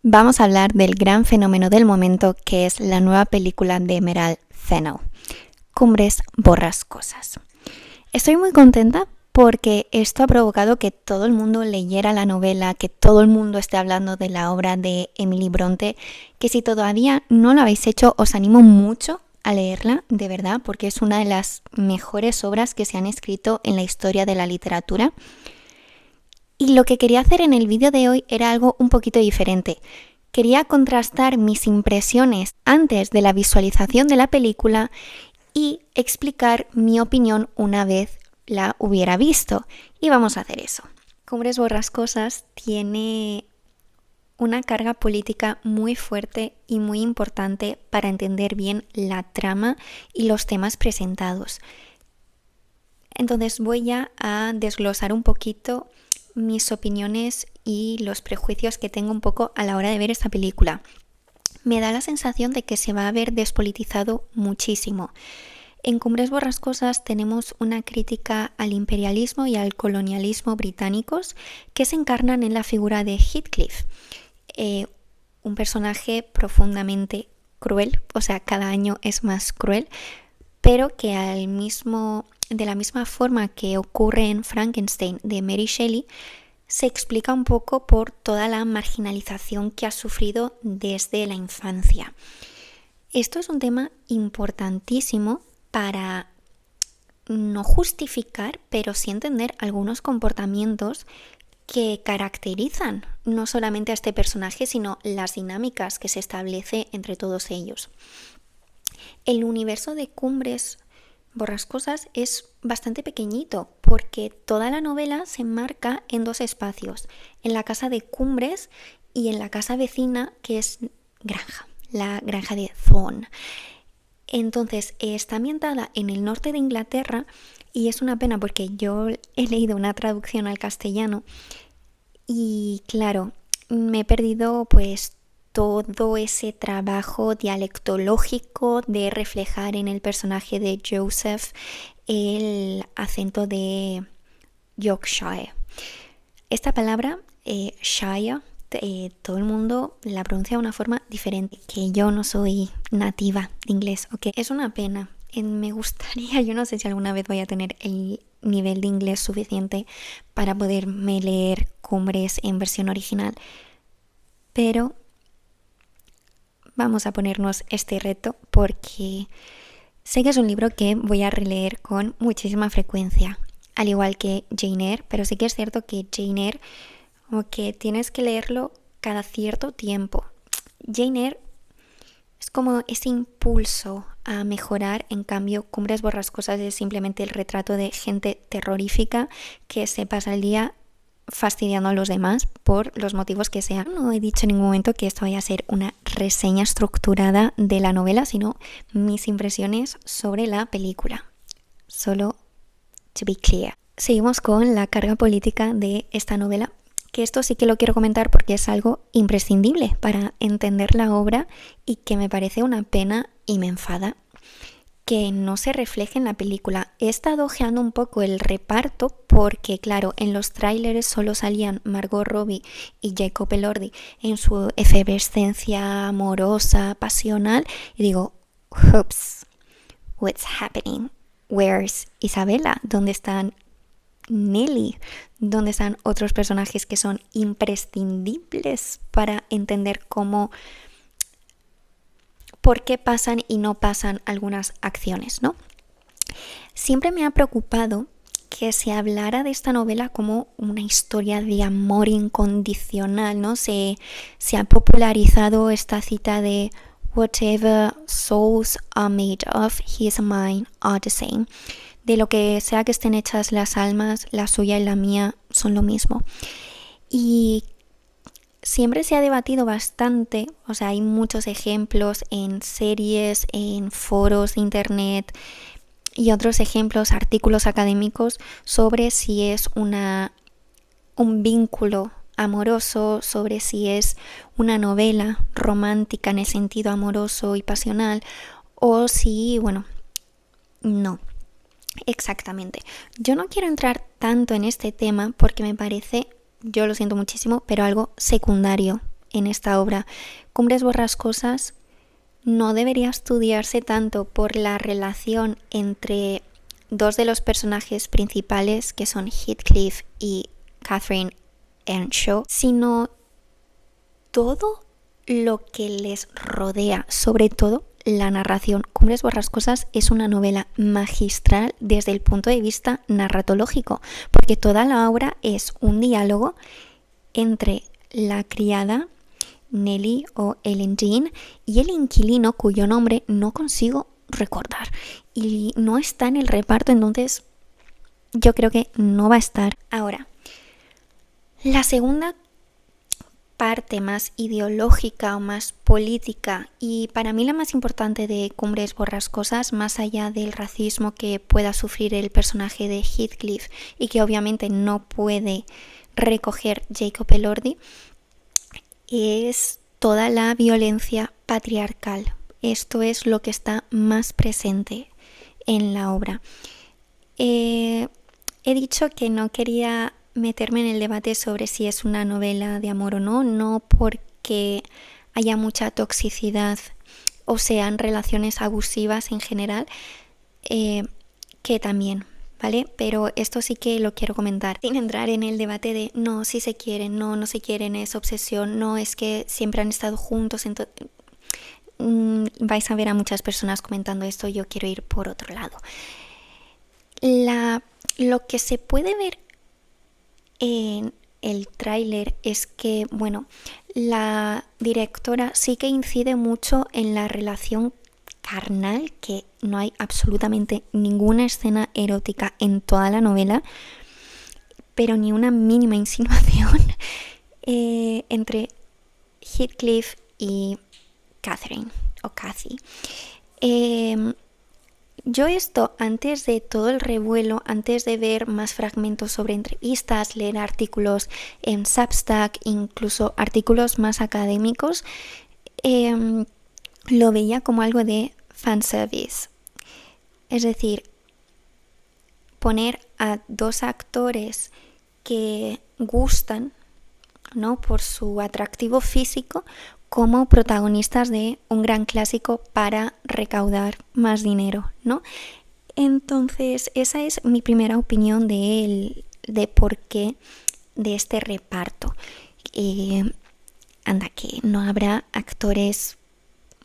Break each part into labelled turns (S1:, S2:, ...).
S1: Vamos a hablar del gran fenómeno del momento, que es la nueva película de Emerald Fennell, Cumbres Borrascosas. Estoy muy contenta porque esto ha provocado que todo el mundo leyera la novela, que todo el mundo esté hablando de la obra de Emily Bronte, que si todavía no lo habéis hecho os animo mucho a leerla, de verdad, porque es una de las mejores obras que se han escrito en la historia de la literatura. Y lo que quería hacer en el vídeo de hoy era algo un poquito diferente. Quería contrastar mis impresiones antes de la visualización de la película y explicar mi opinión una vez la hubiera visto. Y vamos a hacer eso. Cumbres Borrascosas tiene una carga política muy fuerte y muy importante para entender bien la trama y los temas presentados. Entonces voy ya a desglosar un poquito mis opiniones y los prejuicios que tengo un poco a la hora de ver esta película. Me da la sensación de que se va a ver despolitizado muchísimo. En Cumbres Borrascosas tenemos una crítica al imperialismo y al colonialismo británicos que se encarnan en la figura de Heathcliff, un personaje profundamente cruel, o sea, cada año es más cruel, pero que de la misma forma que ocurre en Frankenstein de Mary Shelley, se explica un poco por toda la marginalización que ha sufrido desde la infancia. Esto es un tema importantísimo para no justificar, pero sí entender algunos comportamientos que caracterizan no solamente a este personaje, sino las dinámicas que se establece entre todos ellos. El universo de Cumbres Borrascosas es bastante pequeñito porque toda la novela se enmarca en dos espacios, en la casa de Cumbres y en la casa vecina que es Granja, la granja de Thorne. Entonces está ambientada en el norte de Inglaterra y es una pena porque yo he leído una traducción al castellano y claro, me he perdido pues todo ese trabajo dialectológico de reflejar en el personaje de Joseph el acento de Yorkshire. Esta palabra, Shire, todo el mundo la pronuncia de una forma diferente, que yo no soy nativa de inglés, ¿ok? Es una pena. Me gustaría, yo no sé si alguna vez voy a tener el nivel de inglés suficiente para poderme leer Cumbres en versión original, pero vamos a ponernos este reto porque sé que es un libro que voy a releer con muchísima frecuencia, al igual que Jane Eyre, pero sí que es cierto que Jane Eyre, como que tienes que leerlo cada cierto tiempo. Jane Eyre es como ese impulso a mejorar, en cambio Cumbres Borrascosas es simplemente el retrato de gente terrorífica que se pasa el día fastidiando a los demás por los motivos que sean. No he dicho en ningún momento que esto vaya a ser una reseña estructurada de la novela, sino mis impresiones sobre la película. Solo to be clear. Seguimos con la carga política de esta novela, que esto sí que lo quiero comentar porque es algo imprescindible para entender la obra y que me parece una pena y me enfada que no se refleje en la película. He estado ojeando un poco el reparto porque, claro, en los tráileres solo salían Margot Robbie y Jacob Elordi en su efervescencia amorosa, pasional, y digo, oops, what's happening? Where's Isabella? ¿Dónde están Nelly? ¿Dónde están otros personajes que son imprescindibles para entender por qué pasan y no pasan algunas acciones, ¿no? Siempre me ha preocupado que se hablara de esta novela como una historia de amor incondicional, ¿no? Se ha popularizado esta cita de whatever souls are made of, his and mine are the same. De lo que sea que estén hechas las almas, la suya y la mía son lo mismo. Y siempre se ha debatido bastante, o sea, hay muchos ejemplos en series, en foros de internet y otros ejemplos, artículos académicos sobre si es un vínculo amoroso, sobre si es una novela romántica en el sentido amoroso y pasional o si, bueno, no. Exactamente. Yo no quiero entrar tanto en este tema porque me parece, yo lo siento muchísimo, pero algo secundario en esta obra. Cumbres Borrascosas no debería estudiarse tanto por la relación entre dos de los personajes principales, que son Heathcliff y Catherine Earnshaw, sino todo lo que les rodea, sobre todo la narración. Cumbres Borrascosas es una novela magistral desde el punto de vista narratológico, porque toda la obra es un diálogo entre la criada Nellie o Ellen Jean y el inquilino cuyo nombre no consigo recordar y no está en el reparto, entonces yo creo que no va a estar. Ahora, la segunda parte más ideológica o más política, y para mí la más importante de Cumbres Borrascosas, más allá del racismo que pueda sufrir el personaje de Heathcliff y que obviamente no puede recoger Jacob Elordi, es toda la violencia patriarcal. Esto es lo que está más presente en la obra. He dicho que no quería meterme en el debate sobre si es una novela de amor o no, no porque haya mucha toxicidad o sean relaciones abusivas en general, que también, ¿vale? Pero esto sí que lo quiero comentar, sin entrar en el debate de no, si se quieren, no se quieren, es obsesión, no, es que siempre han estado juntos, vais a ver a muchas personas comentando esto, yo quiero ir por otro lado. Lo que se puede ver en el tráiler es que, bueno, la directora sí que incide mucho en la relación carnal, que no hay absolutamente ninguna escena erótica en toda la novela, pero ni una mínima insinuación entre Heathcliff y Catherine o Cathy. Yo esto, antes de todo el revuelo, antes de ver más fragmentos sobre entrevistas, leer artículos en Substack, incluso artículos más académicos, lo veía como algo de fanservice. Es decir, poner a dos actores que gustan, ¿no?, por su atractivo físico, como protagonistas de un gran clásico para recaudar más dinero, ¿no? Entonces, esa es mi primera opinión de por qué de este reparto. Anda, que no habrá actores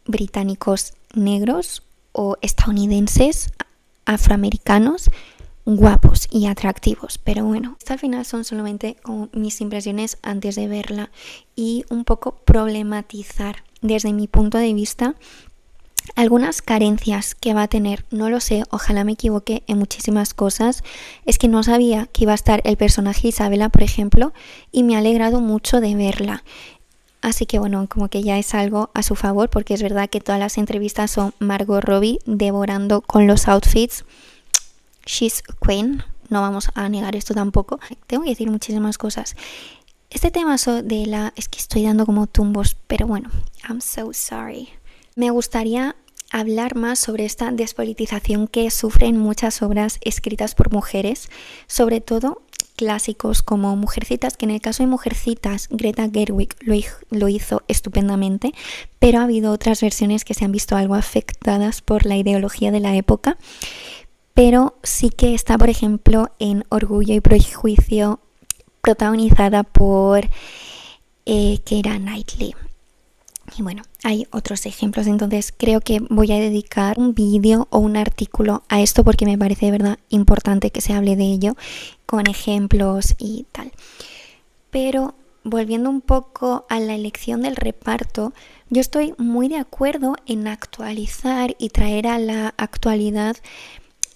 S1: británicos negros o estadounidenses afroamericanos guapos y atractivos, pero bueno, al final son solamente mis impresiones antes de verla y un poco problematizar desde mi punto de vista algunas carencias que va a tener. No lo sé, ojalá me equivoque en muchísimas cosas. Es que no sabía que iba a estar el personaje Isabela, por ejemplo, y me ha alegrado mucho de verla. Así que bueno, como que ya es algo a su favor, porque es verdad que todas las entrevistas son Margot Robbie devorando con los outfits. She's queen, no vamos a negar esto tampoco. Tengo que decir muchísimas cosas. Este tema es que estoy dando como tumbos, pero bueno, I'm so sorry. Me gustaría hablar más sobre esta despolitización que sufren muchas obras escritas por mujeres, sobre todo clásicos como Mujercitas, que en el caso de Mujercitas, Greta Gerwig lo hizo estupendamente, pero ha habido otras versiones que se han visto algo afectadas por la ideología de la época. Pero sí que está, por ejemplo, en Orgullo y Prejuicio, protagonizada por Keira Knightley. Y bueno, hay otros ejemplos, entonces creo que voy a dedicar un vídeo o un artículo a esto porque me parece de verdad importante que se hable de ello, con ejemplos y tal. Pero volviendo un poco a la elección del reparto, yo estoy muy de acuerdo en actualizar y traer a la actualidad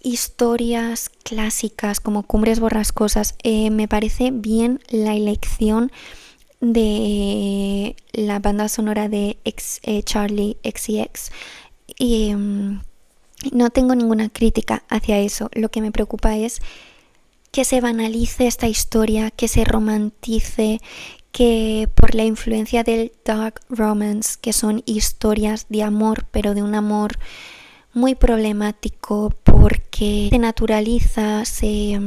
S1: historias clásicas como Cumbres Borrascosas. Me parece bien la elección de la banda sonora de Charlie XCX y no tengo ninguna crítica hacia eso. Lo que me preocupa es que se banalice esta historia, que se romantice, que por la influencia del dark romance, que son historias de amor, pero de un amor muy problemático, porque se naturaliza, se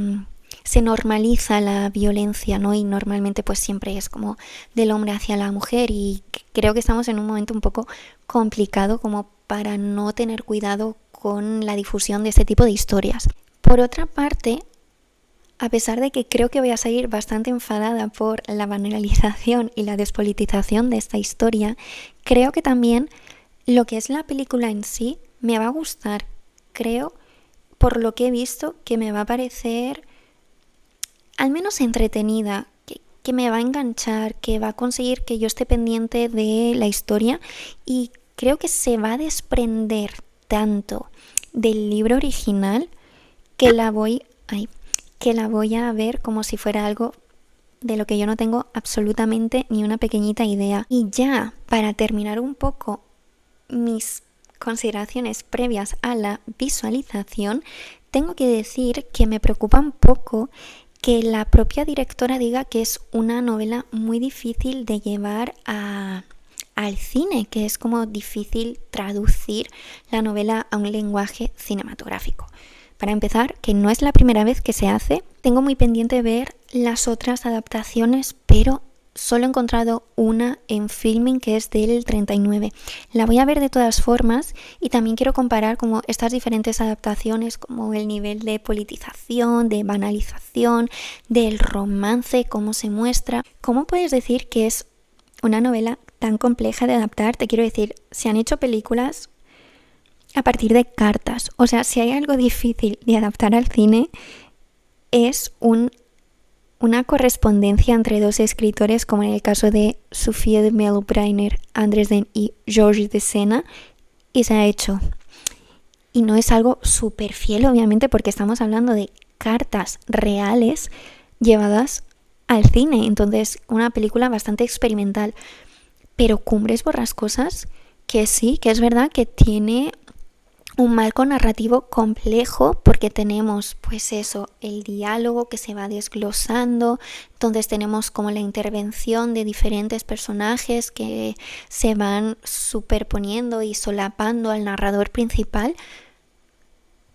S1: se normaliza la violencia, ¿no? Y normalmente pues siempre es como del hombre hacia la mujer, y creo que estamos en un momento un poco complicado como para no tener cuidado con la difusión de este tipo de historias. Por otra parte, a pesar de que creo que voy a salir bastante enfadada por la banalización y la despolitización de esta historia, creo que también lo que es la película en sí me va a gustar. Creo, por lo que he visto, que me va a parecer al menos entretenida, que me va a enganchar, que va a conseguir que yo esté pendiente de la historia, y creo que se va a desprender tanto del libro original que la voy a ver como si fuera algo de lo que yo no tengo absolutamente ni una pequeñita idea. Y ya, para terminar un poco mis consideraciones previas a la visualización, tengo que decir que me preocupa un poco que la propia directora diga que es una novela muy difícil de llevar al cine, que es como difícil traducir la novela a un lenguaje cinematográfico. Para empezar, que no es la primera vez que se hace, tengo muy pendiente ver las otras adaptaciones, pero solo he encontrado una en Filmin que es del 39. La voy a ver de todas formas, y también quiero comparar como estas diferentes adaptaciones, como el nivel de politización, de banalización, del romance, cómo se muestra. ¿Cómo puedes decir que es una novela tan compleja de adaptar? Te quiero decir, se han hecho películas a partir de cartas. O sea, si hay algo difícil de adaptar al cine, es una correspondencia entre dos escritores, como en el caso de Sofía de Mello-Breiner Andresen y Georges de Sena, y se ha hecho. Y no es algo súper fiel, obviamente, porque estamos hablando de cartas reales llevadas al cine. Entonces, una película bastante experimental. Pero Cumbres Borrascosas, que sí, que es verdad que tiene un marco narrativo complejo, porque tenemos pues eso, el diálogo que se va desglosando, entonces tenemos como la intervención de diferentes personajes que se van superponiendo y solapando al narrador principal,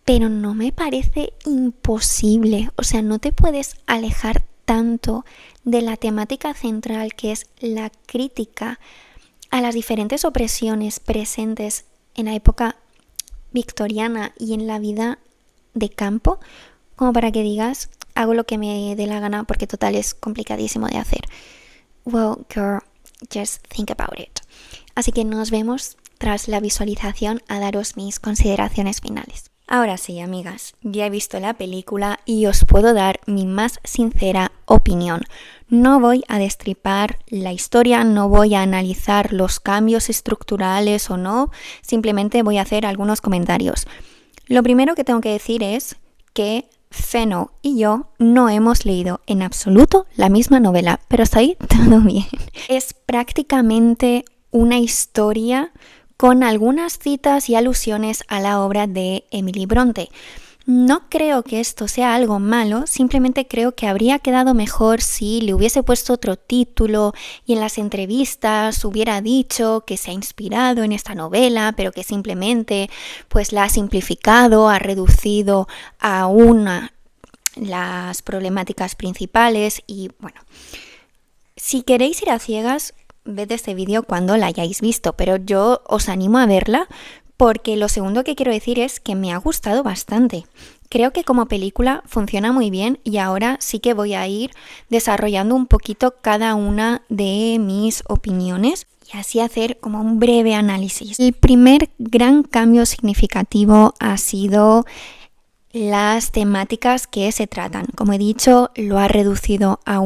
S1: pero no me parece imposible. O sea, no te puedes alejar tanto de la temática central, que es la crítica a las diferentes opresiones presentes en la época victoriana y en la vida de campo, como para que digas, hago lo que me dé la gana porque total es complicadísimo de hacer. Well, girl, just think about it. Así que nos vemos tras la visualización a daros mis consideraciones finales. Ahora sí, amigas, ya he visto la película y os puedo dar mi más sincera opinión. No voy a destripar la historia, no voy a analizar los cambios estructurales o no, simplemente voy a hacer algunos comentarios. Lo primero que tengo que decir es que Feno y yo no hemos leído en absoluto la misma novela, pero hasta ahí todo bien. Es prácticamente una historia con algunas citas y alusiones a la obra de Emily Bronte. No creo que esto sea algo malo, simplemente creo que habría quedado mejor si le hubiese puesto otro título y en las entrevistas hubiera dicho que se ha inspirado en esta novela, pero que simplemente pues la ha simplificado, ha reducido a las problemáticas principales. Y bueno, si queréis ir a ciegas, ved este vídeo cuando la hayáis visto, pero yo os animo a verla, porque lo segundo que quiero decir es que me ha gustado bastante. Creo que como película funciona muy bien, y ahora sí que voy a ir desarrollando un poquito cada una de mis opiniones y así hacer como un breve análisis. El primer gran cambio significativo ha sido las temáticas que se tratan. Como he dicho, lo ha reducido a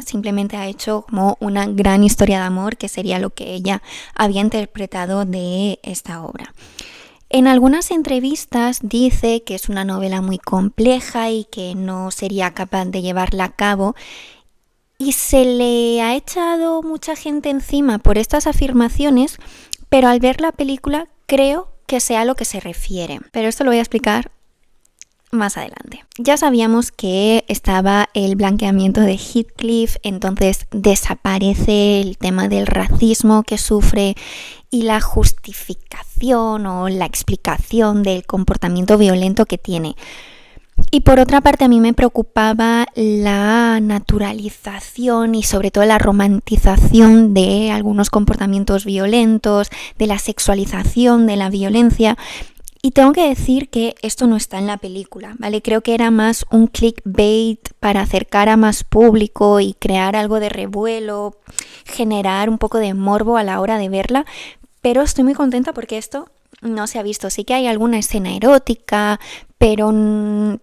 S1: simplemente ha hecho como una gran historia de amor, que sería lo que ella había interpretado de esta obra. En algunas entrevistas dice que es una novela muy compleja y que no sería capaz de llevarla a cabo, y se le ha echado mucha gente encima por estas afirmaciones, pero al ver la película creo que sea a lo que se refiere. Pero esto lo voy a explicar más adelante. Ya sabíamos que estaba el blanqueamiento de Heathcliff, entonces desaparece el tema del racismo que sufre y la justificación o la explicación del comportamiento violento que tiene. Y por otra parte, a mí me preocupaba la naturalización y sobre todo la romantización de algunos comportamientos violentos, de la sexualización de la violencia. Y tengo que decir que esto no está en la película, ¿vale? Creo que era más un clickbait para acercar a más público y crear algo de revuelo, generar un poco de morbo a la hora de verla. Pero estoy muy contenta porque esto no se ha visto. Sí que hay alguna escena erótica, pero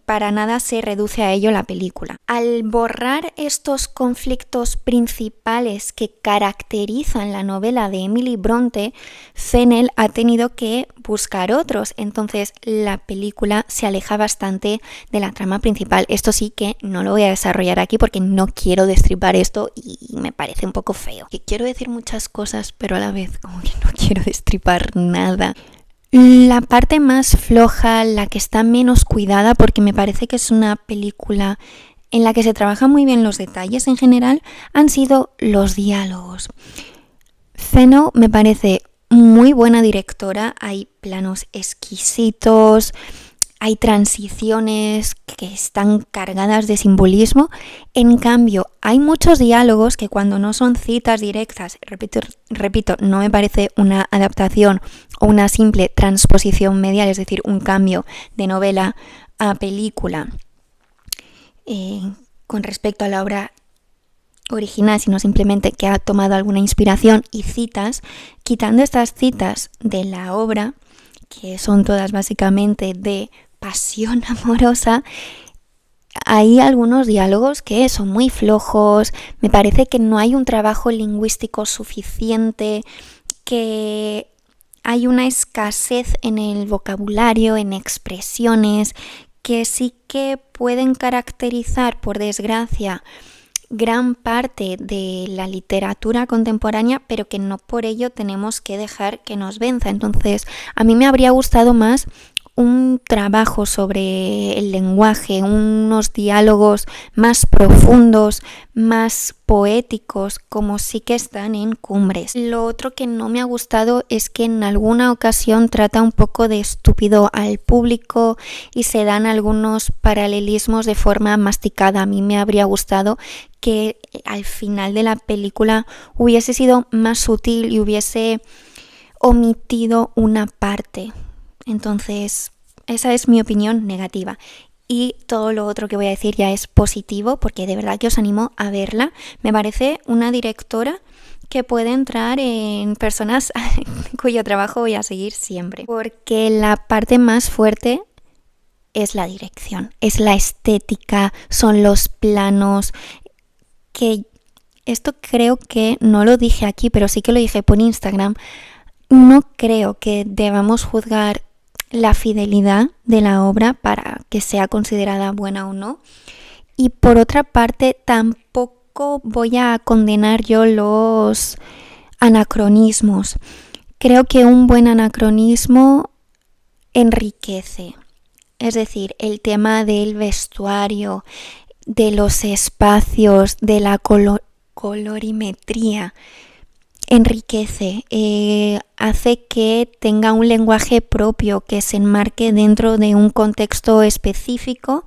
S1: para nada se reduce a ello la película. Al borrar estos conflictos principales que caracterizan la novela de Emily Bronte, Fennell ha tenido que buscar otros, entonces la película se aleja bastante de la trama principal. Esto sí que no lo voy a desarrollar aquí porque no quiero destripar esto y me parece un poco feo. Quiero decir muchas cosas, pero a la vez como que no quiero destripar nada. La parte más floja, la que está menos cuidada, porque me parece que es una película en la que se trabajan muy bien los detalles en general, han sido los diálogos. Fennell me parece muy buena directora, hay planos exquisitos, hay transiciones que están cargadas de simbolismo. En cambio, hay muchos diálogos que cuando no son citas directas, repito, no me parece una adaptación o una simple transposición medial, es decir, un cambio de novela a película con respecto a la obra original, sino simplemente que ha tomado alguna inspiración y citas. Quitando estas citas de la obra, que son todas básicamente de pasión amorosa, hay algunos diálogos que son muy flojos, me parece que no hay un trabajo lingüístico suficiente, que hay una escasez en el vocabulario, en expresiones, que sí que pueden caracterizar, por desgracia, gran parte de la literatura contemporánea, pero que no por ello tenemos que dejar que nos venza. Entonces, a mí me habría gustado más un trabajo sobre el lenguaje, unos diálogos más profundos, más poéticos, como sí que están en Cumbres. Lo otro que no me ha gustado es que en alguna ocasión trata un poco de estúpido al público y se dan algunos paralelismos de forma masticada. A mí me habría gustado que al final de la película hubiese sido más sutil y hubiese omitido una parte. Entonces, esa es mi opinión negativa. Y todo lo otro que voy a decir ya es positivo, porque de verdad que os animo a verla. Me parece una directora que puede entrar en personas cuyo trabajo voy a seguir siempre. Porque la parte más fuerte es la dirección, es la estética, son los planos, que esto creo que no lo dije aquí, pero sí que lo dije por Instagram. No creo que debamos juzgar la fidelidad de la obra para que sea considerada buena o no. Y por otra parte, tampoco voy a condenar yo los anacronismos. Creo que un buen anacronismo enriquece. Es decir, el tema del vestuario, de los espacios, de la colorimetría, enriquece, hace que tenga un lenguaje propio, que se enmarque dentro de un contexto específico,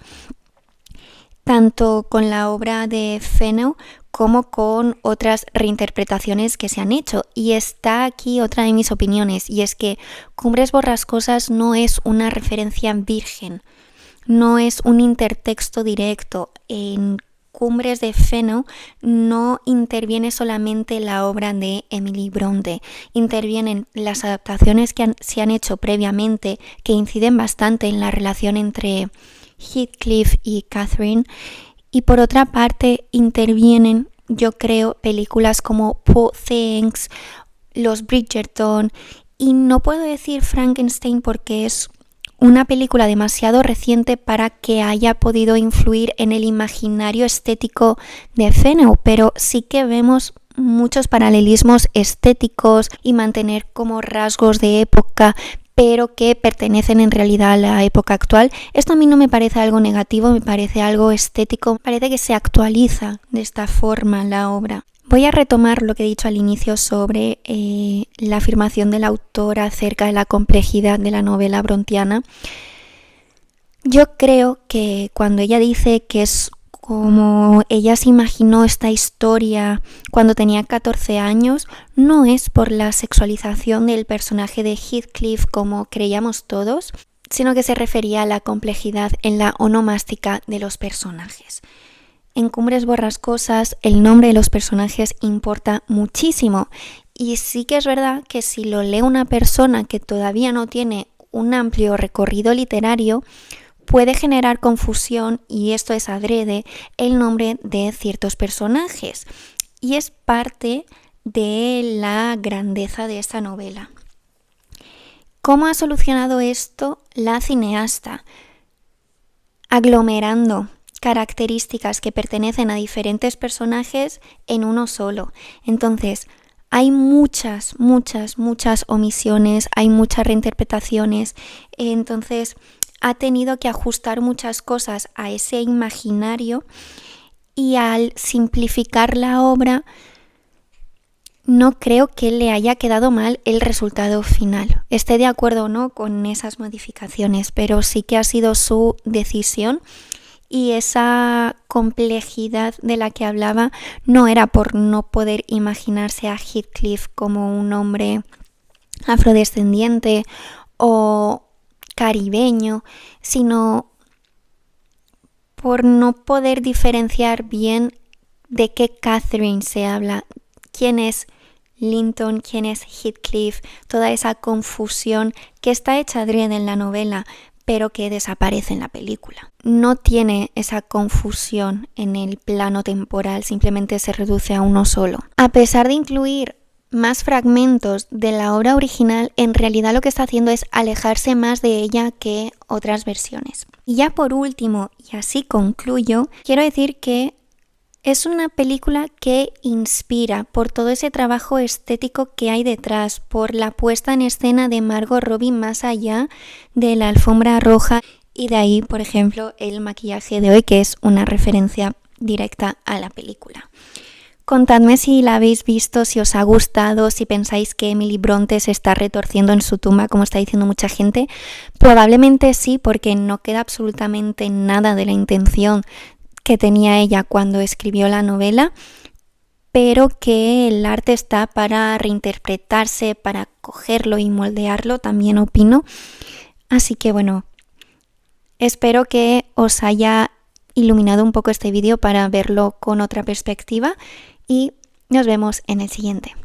S1: tanto con la obra de Fennell como con otras reinterpretaciones que se han hecho. Y está aquí otra de mis opiniones, y es que Cumbres Borrascosas no es una referencia virgen, no es un intertexto directo. En Cumbres de Fennell no interviene solamente la obra de Emily Bronte, intervienen las adaptaciones que se han hecho previamente, que inciden bastante en la relación entre Heathcliff y Catherine, y por otra parte intervienen, yo creo, películas como Poor Things, Los Bridgerton, y no puedo decir Frankenstein porque es una película demasiado reciente para que haya podido influir en el imaginario estético de Fennell, pero sí que vemos muchos paralelismos estéticos y mantener como rasgos de época, pero que pertenecen en realidad a la época actual. Esto a mí no me parece algo negativo, me parece algo estético, parece que se actualiza de esta forma la obra. Voy a retomar lo que he dicho al inicio sobre la afirmación del autor acerca de la complejidad de la novela brontiana. Yo creo que cuando ella dice que es como ella se imaginó esta historia cuando tenía 14 años, no es por la sexualización del personaje de Heathcliff como creíamos todos, sino que se refería a la complejidad en la onomástica de los personajes. En Cumbres Borrascosas el nombre de los personajes importa muchísimo y sí que es verdad que si lo lee una persona que todavía no tiene un amplio recorrido literario, puede generar confusión, y esto es adrede, el nombre de ciertos personajes. Y es parte de la grandeza de esta novela. ¿Cómo ha solucionado esto la cineasta? Aglomerando características que pertenecen a diferentes personajes en uno solo. Entonces, hay muchas omisiones, hay muchas reinterpretaciones, entonces ha tenido que ajustar muchas cosas a ese imaginario y al simplificar la obra no creo que le haya quedado mal el resultado final. Esté de acuerdo o no con esas modificaciones, pero sí que ha sido su decisión y esa complejidad de la que hablaba no era por no poder imaginarse a Heathcliff como un hombre afrodescendiente o caribeño, sino por no poder diferenciar bien de qué Catherine se habla, quién es Linton, quién es Heathcliff, toda esa confusión que está hecha adrede en la novela, pero que desaparece en la película. No tiene esa confusión en el plano temporal, simplemente se reduce a uno solo. A pesar de incluir más fragmentos de la obra original, en realidad lo que está haciendo es alejarse más de ella que otras versiones. Y ya por último, y así concluyo, quiero decir que es una película que inspira por todo ese trabajo estético que hay detrás, por la puesta en escena de Margot Robbie más allá de la alfombra roja, y de ahí, por ejemplo, el maquillaje de hoy, que es una referencia directa a la película. Contadme si la habéis visto, si os ha gustado, si pensáis que Emily Bronte se está retorciendo en su tumba, como está diciendo mucha gente. Probablemente sí, porque no queda absolutamente nada de la intención que tenía ella cuando escribió la novela, pero que el arte está para reinterpretarse, para cogerlo y moldearlo, también opino. Así que bueno, espero que os haya iluminado un poco este vídeo para verlo con otra perspectiva y nos vemos en el siguiente.